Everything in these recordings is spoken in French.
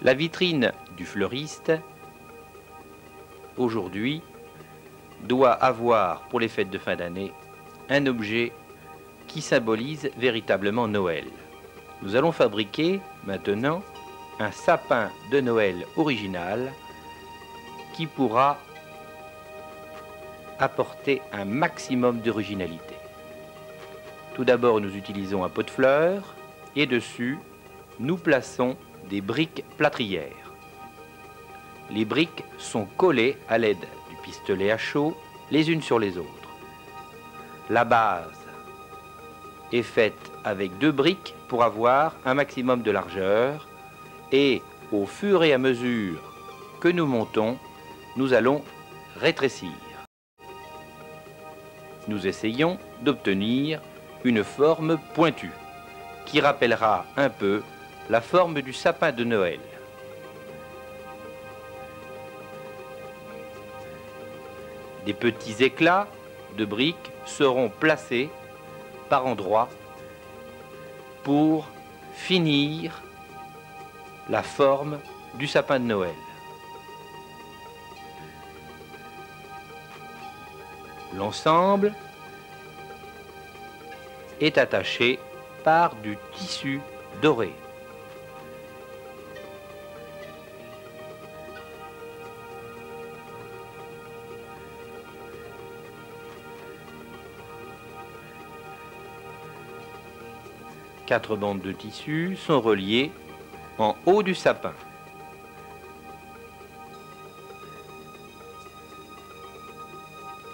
La vitrine du fleuriste, aujourd'hui, doit avoir, pour les fêtes de fin d'année, un objet qui symbolise véritablement Noël. Nous allons fabriquer maintenant un sapin de Noël original qui pourra apporter un maximum d'originalité. Tout d'abord, nous utilisons un pot de fleurs et dessus, nous plaçons des briques plâtrières. Les briques sont collées à l'aide du pistolet à chaud, les unes sur les autres. La base est faite avec 2 briques pour avoir un maximum de largeur et au fur et à mesure que nous montons, nous allons rétrécir. Nous essayons d'obtenir une forme pointue qui rappellera un peu la forme du sapin de Noël. Des petits éclats de briques seront placés par endroits pour finir la forme du sapin de Noël. L'ensemble est attaché par du tissu doré. Quatre bandes de tissu sont reliées en haut du sapin.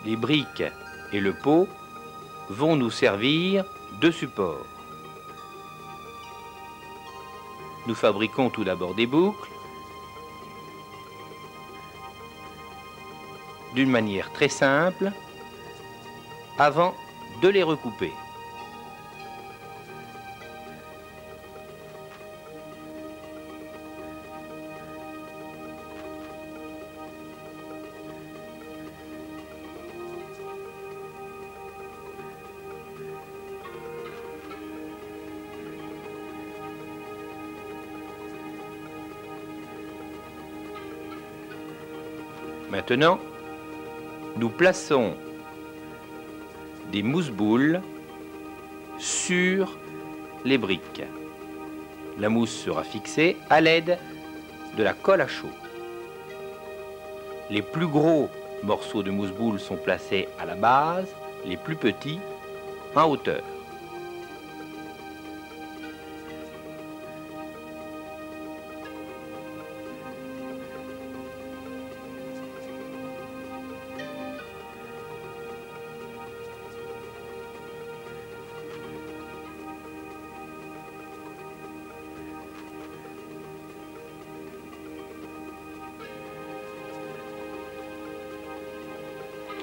Les briques et le pot vont nous servir de support. Nous fabriquons tout d'abord des boucles d'une manière très simple avant de les recouper. Maintenant, nous plaçons des mousse-boules sur les briques. La mousse sera fixée à l'aide de la colle à chaud. Les plus gros morceaux de mousse-boule sont placés à la base, les plus petits en hauteur.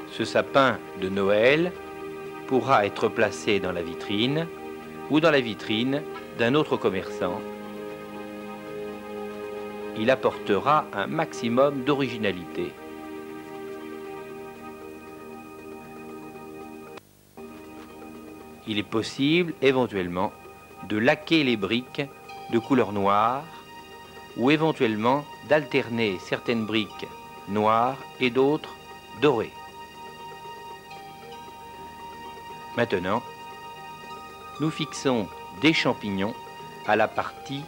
Ce sapin de Noël pourra être placé dans la vitrine ou dans la vitrine d'un autre commerçant. Il apportera un maximum d'originalité. Il est possible éventuellement de laquer les briques de couleur noire ou éventuellement d'alterner certaines briques noires et d'autres dorées. Maintenant, nous fixons des champignons à la partie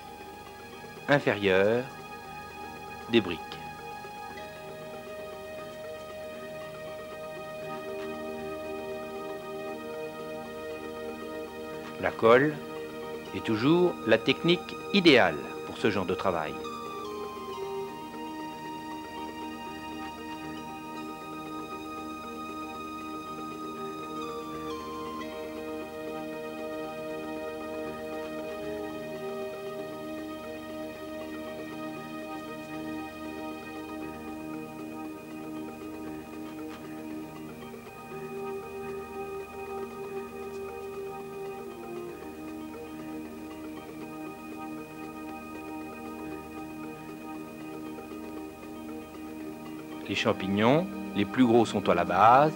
inférieure des briques. La colle est toujours la technique idéale pour ce genre de travail. Les champignons, les plus gros sont à la base,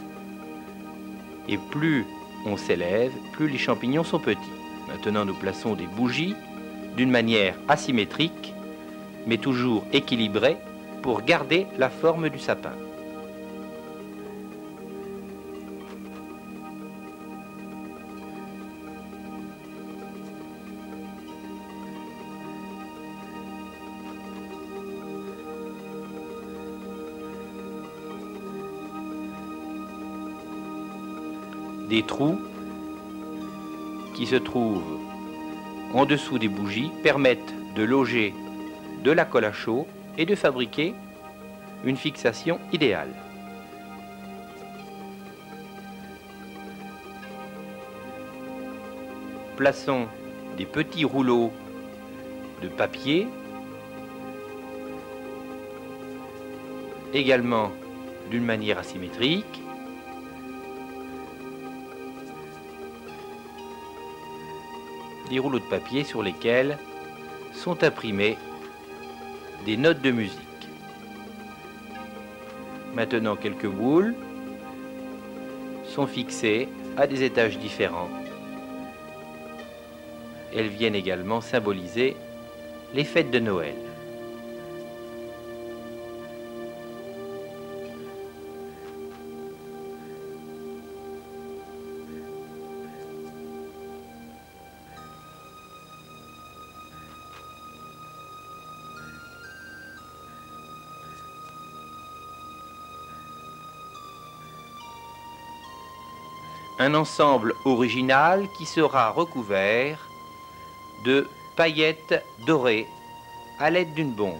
et plus on s'élève, plus les champignons sont petits. Maintenant, nous plaçons des bougies d'une manière asymétrique mais toujours équilibré pour garder la forme du sapin. Des trous qui se trouvent en dessous des bougies permettent de loger de la colle à chaud et de fabriquer une fixation idéale. Plaçons des petits rouleaux de papier, également d'une manière asymétrique. Des rouleaux de papier sur lesquels sont imprimées des notes de musique. Maintenant, quelques boules sont fixées à des étages différents. Elles viennent également symboliser les fêtes de Noël. Un ensemble original qui sera recouvert de paillettes dorées à l'aide d'une bombe.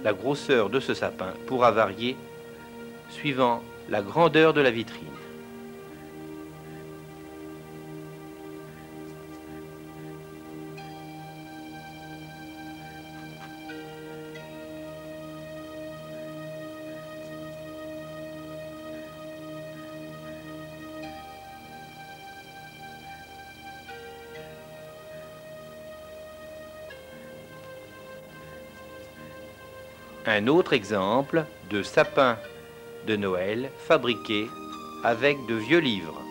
La grosseur de ce sapin pourra varier suivant la grandeur de la vitrine. Un autre exemple de sapin de Noël fabriqué avec de vieux livres.